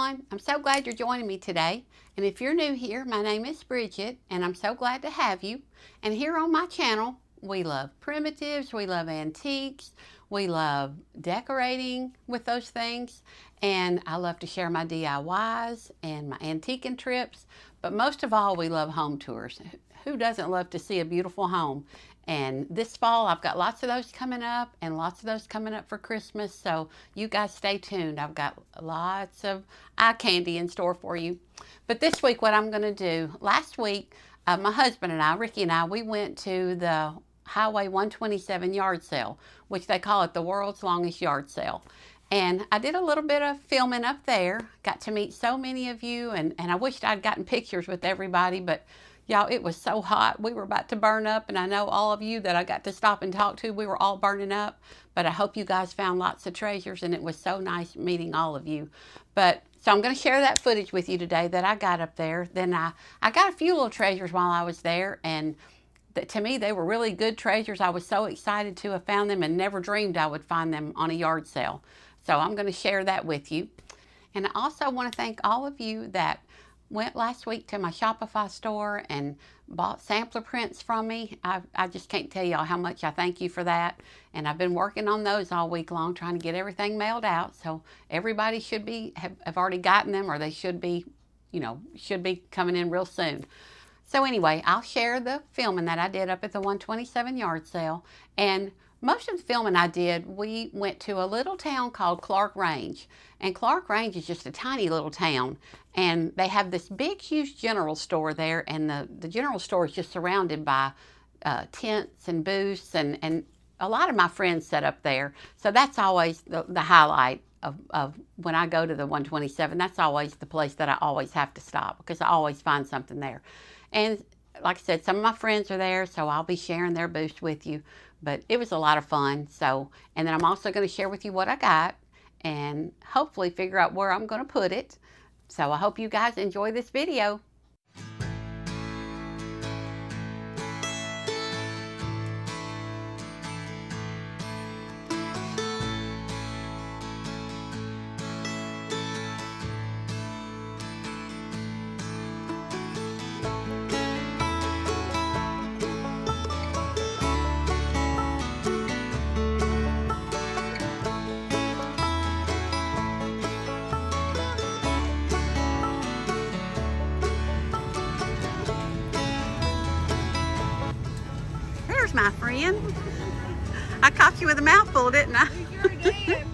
everyone. I'm so glad you're joining me today. And if you're new here, my name is Bridget, and I'm so glad to have you. And here on my channel, we love primitives, we love antiques, we love decorating with those things, and I love to share my DIYs and my antiquing trips. But most of all, we love home tours. Who doesn't love to see a beautiful home? And this fall, I've got lots of those coming up and lots of those coming up for Christmas. So you guys stay tuned. I've got lots of eye candy in store for you. But this week, what I'm going to do, last week, my husband and I, Ricky and I, we went to the Highway 127 yard sale, which they call it the world's longest yard sale. And I did a little bit of filming up there. Got to meet so many of you, and I wished I'd gotten pictures with everybody, but y'all, it was so hot. We were about to burn up, and I know all of you that I got to stop and talk to, we were all burning up. But I hope you guys found lots of treasures, and it was so nice meeting all of you. So I'm going to share that footage with you today that I got up there. Then I got a few little treasures while I was there, and to me, they were really good treasures. I was so excited to have found them and never dreamed I would find them on a yard sale. So I'm going to share that with you. And I also want to thank all of you that went last week to my Shopify store and bought sampler prints from me. I just can't tell y'all how much I thank you for that. And I've been working on those all week long, trying to get everything mailed out. So everybody should have already gotten them, or they should be coming in real soon. So anyway, I'll share the filming that I did up at the 127 yard sale. And most of the filming I did, we went to a little town called Clark Range. And Clark Range is just a tiny little town. And they have this big, huge general store there. And the general store is just surrounded by tents and booths. And a lot of my friends set up there. So that's always the highlight of when I go to the 127. That's always the place that I always have to stop, because I always find something there. And like I said, some of my friends are there, so I'll be sharing their booths with you. But it was a lot of fun. And then I'm also going to share with you what I got and hopefully figure out where I'm going to put it. So I hope you guys enjoy this video. There's my friend. I caught you with a mouthful, didn't I? You sure did.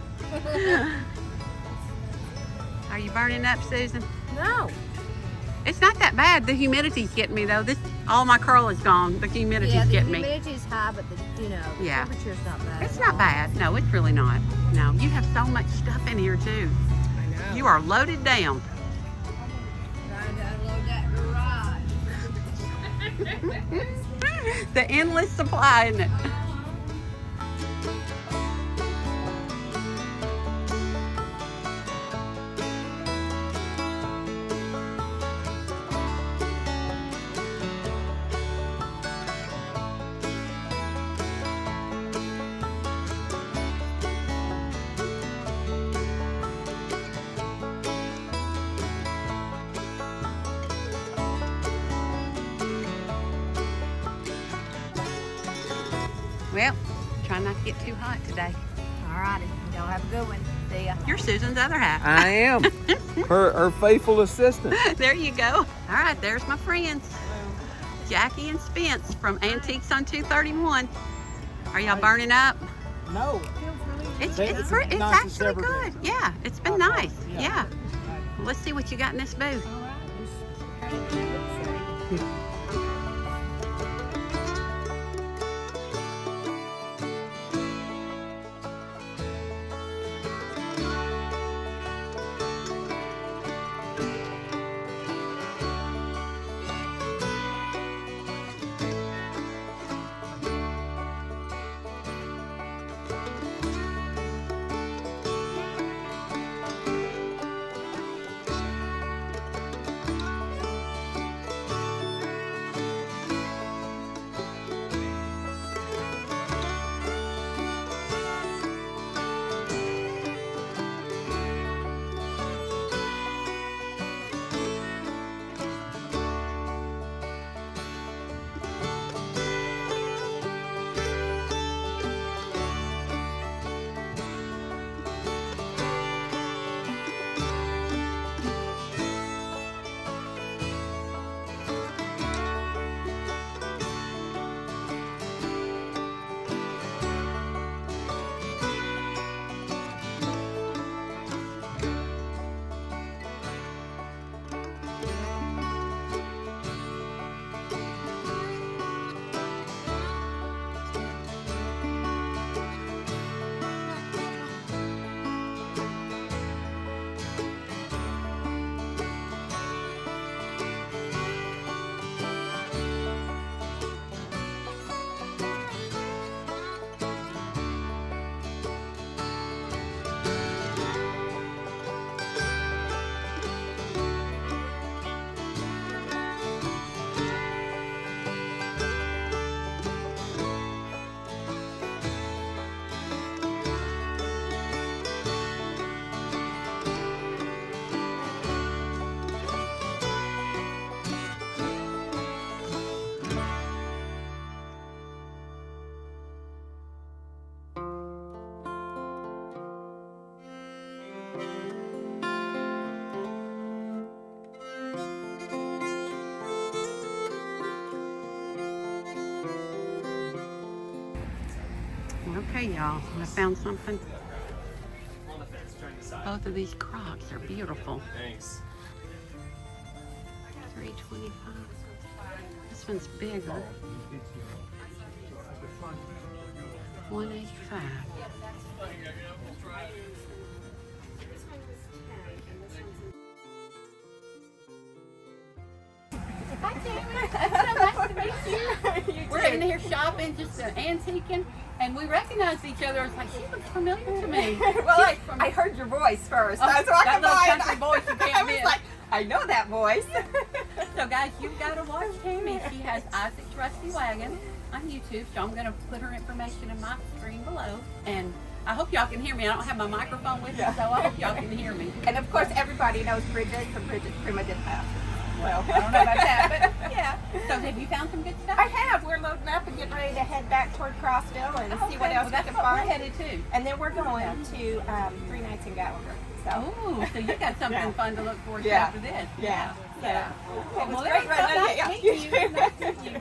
Are you burning up, Susan? No. It's not that bad. The humidity's getting me though. All my curl is gone. The humidity's getting me. The humidity's high, but the temperature's not bad. It's not bad. No, it's really not. No, you have so much stuff in here too. I know. You are loaded down. Trying to unload that garage. The endless supply, isn't it? Well, try not to get too hot today. All righty. Y'all have a good one. See ya. You're Susan's other half. I am. her faithful assistant. There you go. All right, there's my friends. Jackie and Spence from Antiques on 231. Are y'all burning up? No. It's It's actually nice as ever good. Yeah, it's been nice. Yeah. Well, let's see what you got in this booth. Okay, y'all, I found something. Both of these Crocs are beautiful. Thanks. $3.25. This one's bigger. $185. Hi, Tammy. So nice to meet you. We're in here shopping, just antiquing, and we recognized each other. It's like, she looks familiar to me. Well, I heard your voice first. I was that walking little by country and voice you I can't was miss. like, I know that voice. So guys, you've got to watch Tammy. She has Isaac's Rusty Wagon on YouTube, so I'm going to put her information in my screen below. And I hope y'all can hear me. I don't have my microphone with me, so I hope y'all can hear me. And of course, everybody knows Bridget from Bridget's Primitive House. Well, I don't know about that, but yeah. So have you found some good stuff? I have. We're loading up and getting ready to head back toward Crossville and see what else we that's can what find. we're headed to. And then we're going to 3 nights in Gallagher. So. Oh, so you got something Yeah. fun to look forward to Yeah. after this. Yeah. Yeah. It was Well, great that's so running. nice to meet you. Nice to meet you.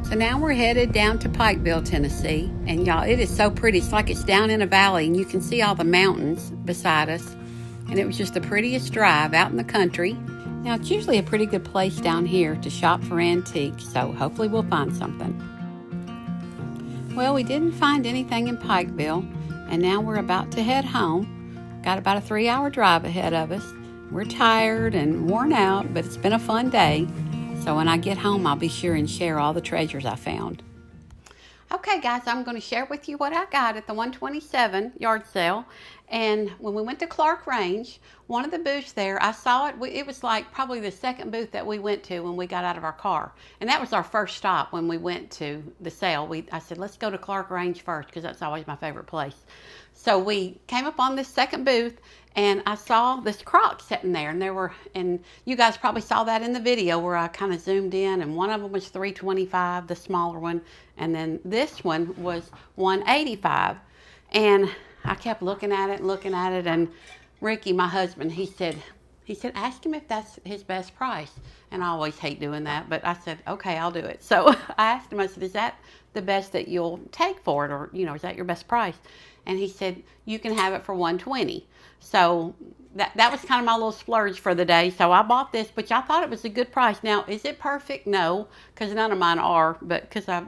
So now we're headed down to Pikeville, Tennessee. And y'all, it is so pretty. It's like it's down in a valley and you can see all the mountains beside us. And it was just the prettiest drive out in the country. Now, it's usually a pretty good place down here to shop for antiques, so hopefully we'll find something. Well, we didn't find anything in Pikeville, and now we're about to head home. Got about a 3-hour drive ahead of us. We're tired and worn out, but it's been a fun day. So when I get home, I'll be sure and share all the treasures I found. Okay, guys, I'm going to share with you what I got at the 127 yard sale. And when we went to Clark Range, one of the booths there, I saw it. It was like probably the second booth that we went to when we got out of our car. And that was our first stop when we went to the sale. I said, let's go to Clark Range first because that's always my favorite place. So we came up on this second booth and I saw this crock sitting there, and you guys probably saw that in the video where I kind of zoomed in, and one of them was $325, the smaller one, and then this one was $185. And I kept looking at it, and Ricky, my husband, he said, ask him if that's his best price. And I always hate doing that, but I said, okay, I'll do it. So I asked him, I said, is that the best that you'll take for it? Or, is that your best price? And he said, you can have it for $120. So that was kind of my little splurge for the day. So I bought this, but y'all thought it was a good price. Now, is it perfect? No, because none of mine are, but because I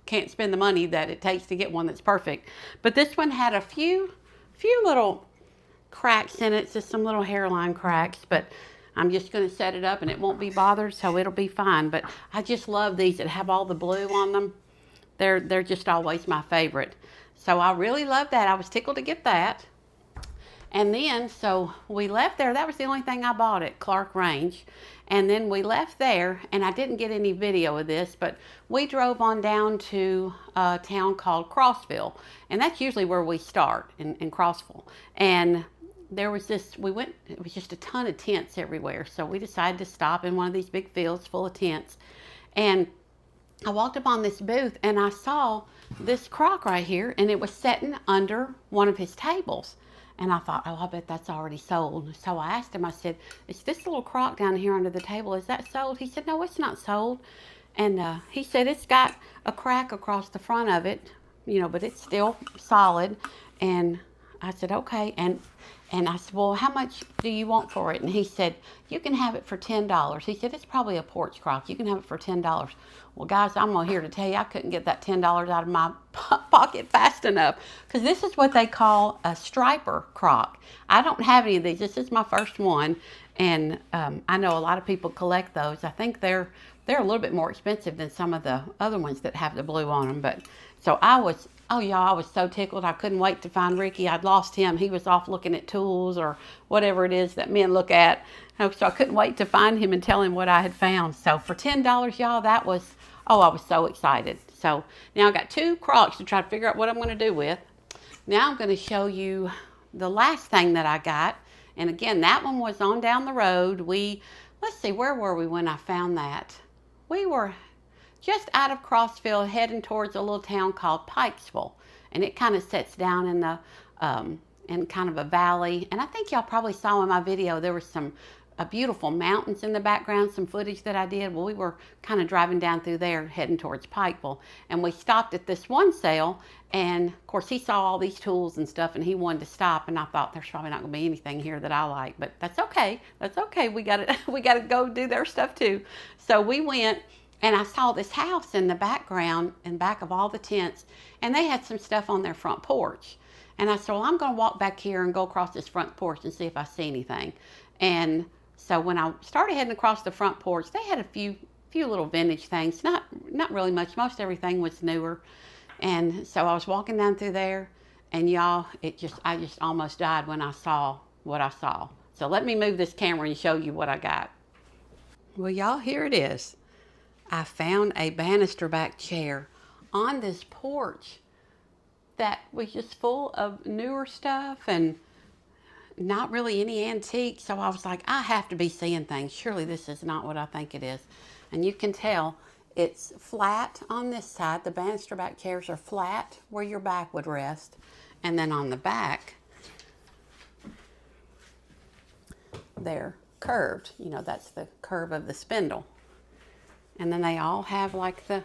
can't spend the money that it takes to get one that's perfect. But this one had a few little cracks in it, just some little hairline cracks, but I'm just going to set it up and it won't be bothered, so it'll be fine. But I just love these that have all the blue on them. They're just always my favorite. So I really love that. I was tickled to get that. And then, so we left there. That was the only thing I bought at Clark Range. And then we left there, and I didn't get any video of this, but we drove on down to a town called Crossville. And that's usually where we start, in Crossville. And there was it was just a ton of tents everywhere. So we decided to stop in one of these big fields full of tents. And I walked up on this booth, and I saw this crock right here, and it was sitting under one of his tables. And I thought, oh, I bet that's already sold. So I asked him, I said, is this little crock down here under the table, is that sold? He said, no, it's not sold. And he said, it's got a crack across the front of it, but it's still solid. And I said, okay. And I said, well, how much do you want for it? And he said, you can have it for $10. He said, it's probably a porch crock. You can have it for $10. Well, guys, I'm here to tell you, I couldn't get that $10 out of my pocket fast enough, because this is what they call a striper crock. I don't have any of these. This is my first one, and I know a lot of people collect those. I think they're a little bit more expensive than some of the other ones that have the blue on them. But so I was so tickled. I couldn't wait to find Ricky. I'd lost him. He was off looking at tools or whatever it is that men look at. So I couldn't wait to find him and tell him what I had found. So for $10, y'all, that was, I was so excited. So now I got 2 crocks to try to figure out what I'm going to do with. Now I'm going to show you the last thing that I got. And again, that one was on down the road. Let's see, where were we when I found that? We were just out of Crossville, heading towards a little town called Pikeville. And it kind of sits down in the in kind of a valley. And I think y'all probably saw in my video, there was some beautiful mountains in the background, some footage that I did. Well, we were kind of driving down through there, heading towards Pikeville. And we stopped at this one sale. And of course, he saw all these tools and stuff, and he wanted to stop. And I thought, there's probably not going to be anything here that I like. But that's okay. That's okay. We got to go do their stuff too. So we went. And I saw this house in the background, in back of all the tents, and they had some stuff on their front porch. And I said, well, I'm going to walk back here and go across this front porch and see if I see anything. And so when I started heading across the front porch, they had a few little vintage things, not really much. Most everything was newer. And so I was walking down through there, and y'all, I just almost died when I saw what I saw. So let me move this camera and show you what I got. Well, y'all, here it is. I found a banister back chair on this porch that was just full of newer stuff and not really any antiques. So I was like, I have to be seeing things. Surely this is not what I think it is. And you can tell it's flat on this side. The banister back chairs are flat where your back would rest. And then on the back, they're curved. That's the curve of the spindle. And then they all have like the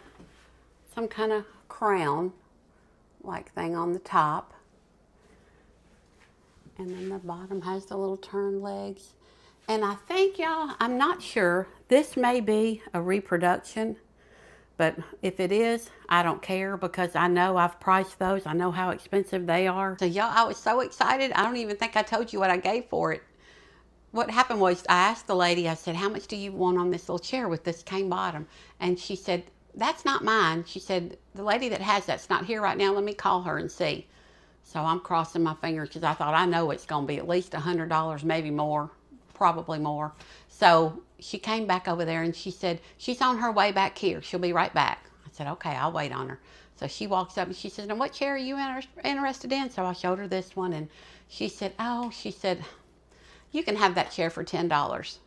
some kind of crown like thing on the top. And then the bottom has the little turn legs. And I think, y'all, I'm not sure, this may be a reproduction, but if it is, I don't care because I know I've priced those. I know how expensive they are. So y'all, I was so excited. I don't even think I told you what I gave for it. What happened was I asked the lady, I said, how much do you want on this little chair with this cane bottom? And she said, that's not mine. She said, the lady that has that's not here right now. Let me call her and see. So I'm crossing my fingers because I thought, I know it's going to be at least $100, maybe more, probably more. So she came back over there and she said, she's on her way back here. She'll be right back. I said, okay, I'll wait on her. So she walks up and she says, now what chair are you interested in? So I showed her this one and she said, oh, she said, you can have that chair for $10.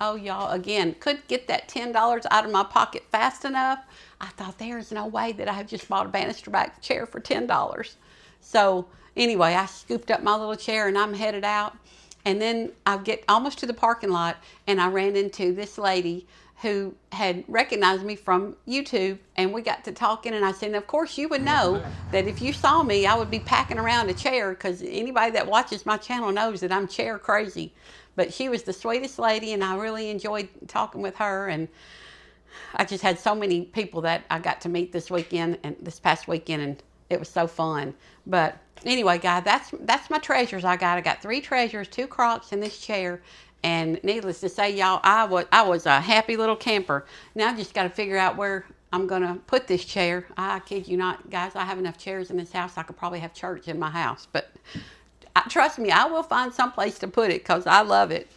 Oh, y'all, again, couldn't get that $10 out of my pocket fast enough. I thought, there is no way that I have just bought a banister back chair for $10. So anyway, I scooped up my little chair and I'm headed out. And then I get almost to the parking lot and I ran into this lady who had recognized me from YouTube, and we got to talking, and I said, of course you would know that if you saw me, I would be packing around a chair, because anybody that watches my channel knows that I'm chair crazy. But she was the sweetest lady, and I really enjoyed talking with her, and I just had so many people that I got to meet this weekend and this past weekend, and it was so fun. But anyway, guys, that's my treasures I got. I got 3 treasures, 2 Crocs, and this chair. And needless to say, y'all, I was a happy little camper. Now I've just got to figure out where I'm going to put this chair. I kid you not, guys, I have enough chairs in this house. I could probably have church in my house. But trust me, I will find some place to put it because I love it.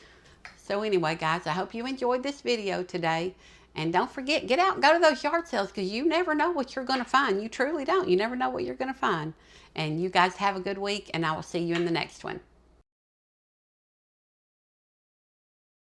So anyway, guys, I hope you enjoyed this video today. And don't forget, get out and go to those yard sales because you never know what you're going to find. You truly don't. You never know what you're going to find. And you guys have a good week, and I will see you in the next one.